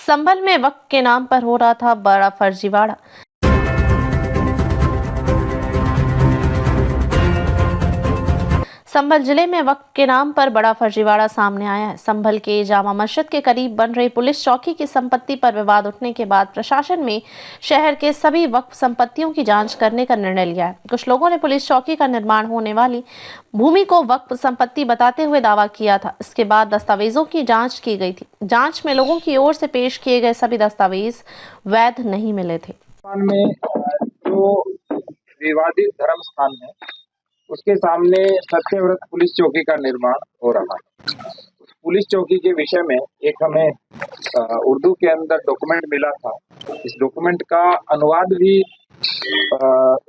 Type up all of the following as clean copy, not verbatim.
संभल में वक्फ के नाम पर हो रहा था बड़ा फर्जीवाड़ा। संभल जिले में वक्फ के नाम पर बड़ा फर्जीवाड़ा सामने आया है। संभल के जामा मस्जिद के करीब बन रही पुलिस चौकी की संपत्ति पर विवाद उठने के बाद प्रशासन ने शहर के सभी वक्फ संपत्तियों की जांच करने का निर्णय लिया है। कुछ लोगों ने पुलिस चौकी का निर्माण होने वाली भूमि को वक्फ संपत्ति बताते हुए दावा किया था। इसके बाद दस्तावेजों की जांच की गई थी। जांच में लोगों की ओर से पेश किए गए सभी दस्तावेज वैध नहीं मिले थे। में जो विवादित धर्म स्थान है उसके सामने सत्यव्रत पुलिस चौकी का निर्माण हो रहा है। पुलिस चौकी के विषय में एक हमें उर्दू के अंदर डॉक्यूमेंट मिला था। इस डॉक्यूमेंट का अनुवाद भी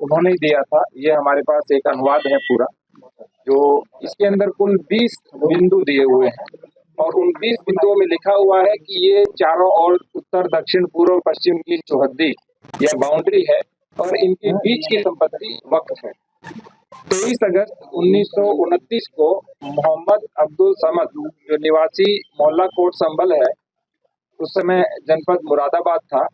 उन्होंने दिया था। ये हमारे पास एक अनुवाद है पूरा, जो इसके अंदर कुल 20 बिंदु दिए हुए हैं और उन 20 बिंदुओं में लिखा हुआ है कि ये चारों ओर उत्तर दक्षिण पूर्व पश्चिम की चौहद्दी या बाउंड्री है और इनके बीच की संपत्ति वक्फ है। 23 अगस्त 1929 को मोहम्मद अब्दुल समद, जो निवासी मोहल्ला कोट संभल है, उस समय जनपद मुरादाबाद था,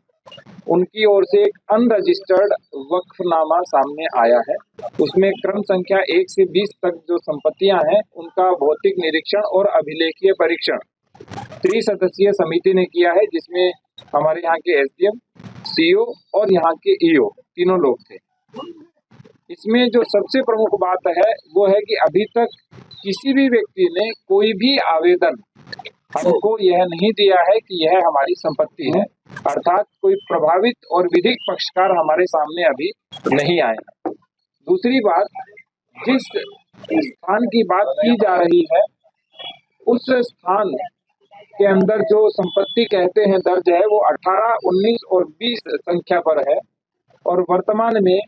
उनकी ओर से एक अनरजिस्टर्ड वक्फनामा सामने आया है। उसमें क्रम संख्या 1 से 20 तक जो संपत्तियां हैं उनका भौतिक निरीक्षण और अभिलेखीय परीक्षण त्रिसदस्यीय समिति ने किया है, जिसमें हमारे यहाँ के एसडीएम, सीओ और यहाँ के ईओ तीनों लोग थे। इसमें जो सबसे प्रमुख बात है वो है कि अभी तक किसी भी व्यक्ति ने कोई भी आवेदन हमको यह नहीं दिया है कि यह हमारी संपत्ति है, अर्थात कोई प्रभावित और विधिक पक्षकार हमारे सामने अभी नहीं आए। दूसरी बात, जिस स्थान की बात की जा रही है उस स्थान के अंदर जो संपत्ति कहते हैं दर्ज है वो 18, 19 और 20 संख्या पर है और वर्तमान में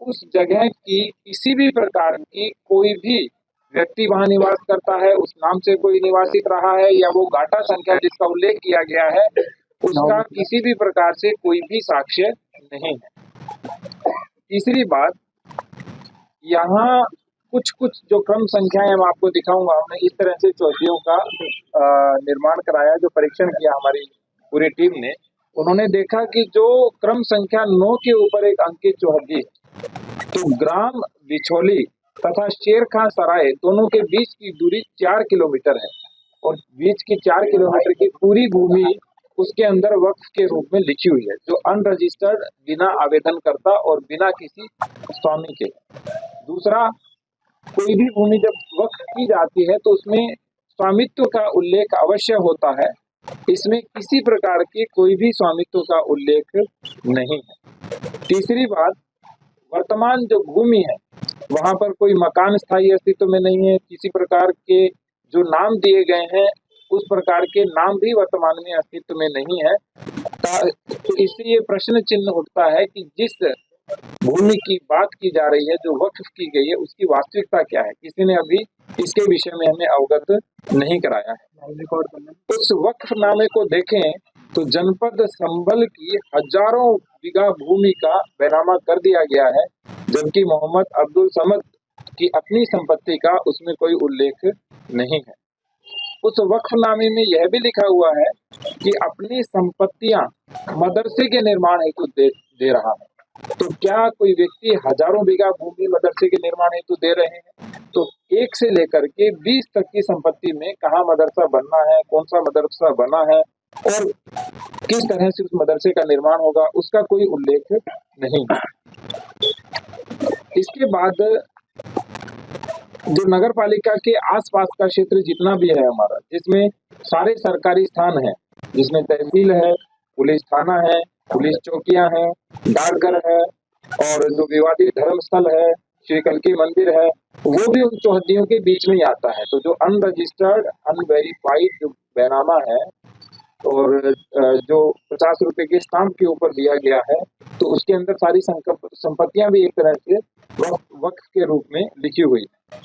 उस जगह की किसी भी प्रकार की कोई भी व्यक्ति वहां निवास करता है, उस नाम से कोई निवासित रहा है या वो गाटा संख्या जिसका उल्लेख किया गया है उसका किसी भी प्रकार से कोई भी साक्ष्य नहीं है। तीसरी बात, यहाँ कुछ जो क्रम संख्याएं मैं आपको दिखाऊंगा, हमने इस तरह से चौकियों का निर्माण कराया, जो परीक्षण किया हमारी पूरी टीम ने। उन्होंने देखा कि जो क्रम संख्या 9 के ऊपर एक अंकित चौहद्दी, तो ग्राम बिछोली तथा शेर खां सराय दोनों के बीच की दूरी 4 किलोमीटर है और बीच की 4 किलोमीटर की पूरी भूमि उसके अंदर वक्फ के रूप में लिखी हुई है, जो अनरजिस्टर्ड, बिना आवेदन करता और बिना किसी स्वामी के। दूसरा, कोई भी भूमि जब वक्फ की जाती है तो उसमें स्वामित्व का उल्लेख अवश्य होता है। इसमें किसी प्रकार की कोई भी स्वामित्व का उल्लेख नहीं है। तीसरी बात, वर्तमान जो भूमि है वहां पर कोई मकान स्थायी अस्तित्व में नहीं है। किसी प्रकार के जो नाम दिए गए हैं उस प्रकार के नाम भी वर्तमान में अस्तित्व में नहीं है। तो इससे ये प्रश्न चिन्ह उठता है कि जिस भूमि की बात की जा रही है, जो वक्फ की गई है, उसकी वास्तविकता क्या है। किसी ने अभी इसके विषय में हमें अवगत नहीं कराया है। उस वक्फनामे को देखें तो जनपद संभल की हजारों बीघा भूमि का बैनामा कर दिया गया है, जबकि मोहम्मद अब्दुल समद की अपनी संपत्ति का उसमें कोई उल्लेख नहीं है। उस वक्फनामे में यह भी लिखा हुआ है कि अपनी संपत्तियां मदरसे के निर्माण हेतु दे रहा है। तो क्या कोई व्यक्ति हजारों बीघा भूमि मदरसे के निर्माण हेतु दे रहे हैं? तो 1 से लेकर के 20 तक की संपत्ति में कहाँ मदरसा बनना है, कौन सा मदरसा बना है और किस तरह से उस मदरसे का निर्माण होगा, उसका कोई उल्लेख नहीं है। इसके बाद जो नगर पालिका के आसपास का क्षेत्र जितना भी है हमारा, जिसमें सारे सरकारी स्थान हैं, जिसमें तहसील है, पुलिस थाना है, पुलिस चौकियां हैं, डाकघर है और जो विवादित धर्म स्थल है, श्री कल्की मंदिर है, वो भी उन चौहद्दियों के बीच में ही आता है। तो जो अनरजिस्टर्ड, अनवेरिफाइड जो बैनामा है और जो 50 रुपए के स्टाम्प के ऊपर दिया गया है, तो उसके अंदर सारी संपत्तियां भी एक तरह से वक्फ के रूप में लिखी हुई है।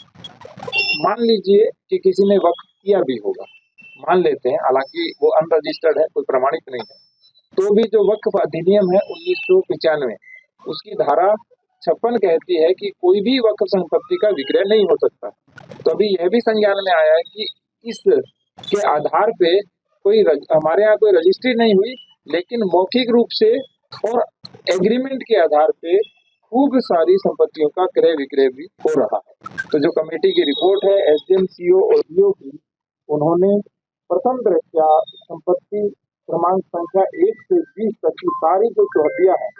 मान लीजिए कि किसी ने वक्फ किया भी होगा, मान लेते हैं, हालांकि वो अनरजिस्टर्ड है, कोई प्रमाणित नहीं है, तो भी जो वक्फ अधिनियम है 1995, उसकी धारा 56 कहती है कि कोई भी वक्फ संपत्ति का विक्रय नहीं हो सकता। तो अभी यह भी संज्ञान में आया है कि इस के आधार पे हमारे यहाँ कोई रजिस्ट्री नहीं हुई, लेकिन मौखिक रूप से और एग्रीमेंट के आधार पे खूब सारी संपत्तियों का क्रय विक्रय भी हो रहा है। तो जो कमेटी की रिपोर्ट है एसडीएम, सीओ और डीओ की, उन्होंने प्रथम दृष्टया संपत्ति क्रमांक संख्या 1 से 20 तक की सारी जो चौहदियां हैं,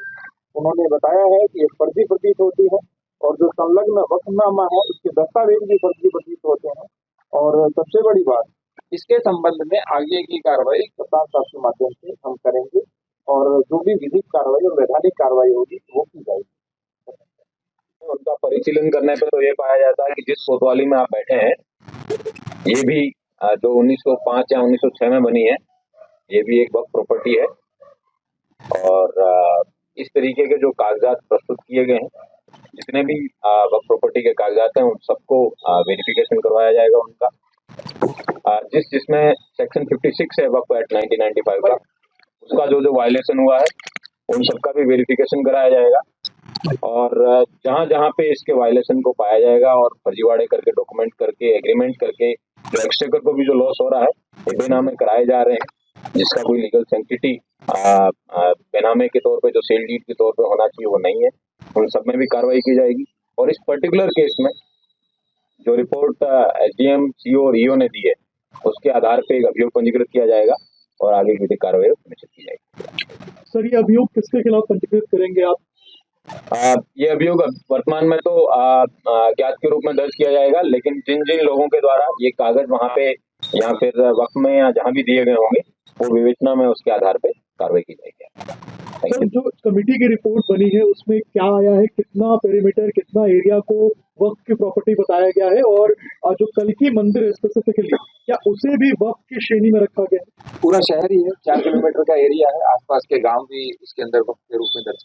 उन्होंने बताया है कि ये फर्जी प्रतीत होती है, और जो संलग्न वक्फनामा है उसके दस्तावेज भी फर्जी प्रतीत होते हैं। और सबसे बड़ी बात, इसके संबंध में आगे की कार्रवाई कप्तान साहब के माध्यम से हम करेंगे, और जो भी विधिक कार्रवाई और वैधानिक कार्रवाई होगी वो की जाएगी। उनका परिशीलन करने पर तो ये पाया जाता है कि जिस कोतवाली में आप बैठे हैं, ये भी जो 1905 या 1906 में बनी है, ये भी एक वक्फ प्रॉपर्टी है। और इस तरीके के जो कागजात प्रस्तुत किए गए हैं, जितने भी वक्फ प्रॉपर्टी के कागजात हैं, उन सबको वेरिफिकेशन करवाया जाएगा उनका। जिसमें सेक्शन 56 है वक्फ एक्ट 1995 का, उसका जो वायलेशन हुआ है उन सबका भी वेरिफिकेशन कराया जाएगा। और जहां जहां पे इसके वायलेशन को पाया जाएगा और फर्जीवाड़े करके, डॉक्यूमेंट करके, एग्रीमेंट करके जो एक्सचेकर को भी जो लॉस हो रहा है, ये बेनामे कराए जा रहे हैं, जिसका कोई लीगल सेंटिटी बेनामे के तौर पे, जो सेल डीड के तौर पे होना चाहिए, वो नहीं है, उन सब में भी कार्रवाई की जाएगी। और इस पर्टिकुलर केस में जो रिपोर्ट एसडीएम, सीओ और ईओ ने दी है, उसके आधार पे एक अभियोग पंजीकृत किया जाएगा और आगे की विधिक कार्रवाई सुनिश्चित की जाएगी। सर, ये अभियोग किसके खिलाफ पंजीकृत करेंगे आप? ये अभियोग वर्तमान में तो ज्ञात के रूप में दर्ज किया जाएगा, लेकिन जिन जिन लोगों के द्वारा ये कागज वहां पे या फिर वक्त में या जहां भी दिए गए होंगे, वो विवेचना में उसके आधार पे कार्रवाई की जाएगी। सर, जो कमेटी की रिपोर्ट बनी है उसमें क्या आया है, कितना पेरीमीटर, कितना एरिया को वक्फ की प्रॉपर्टी बताया गया है, और जो कल्की मंदिर है स्पेसिफिकली, क्या उसे भी वक्फ की श्रेणी में रखा गया है? पूरा शहर ही है, 4 किलोमीटर का एरिया है, आसपास के गांव भी इसके अंदर वक्फ के रूप में दर्ज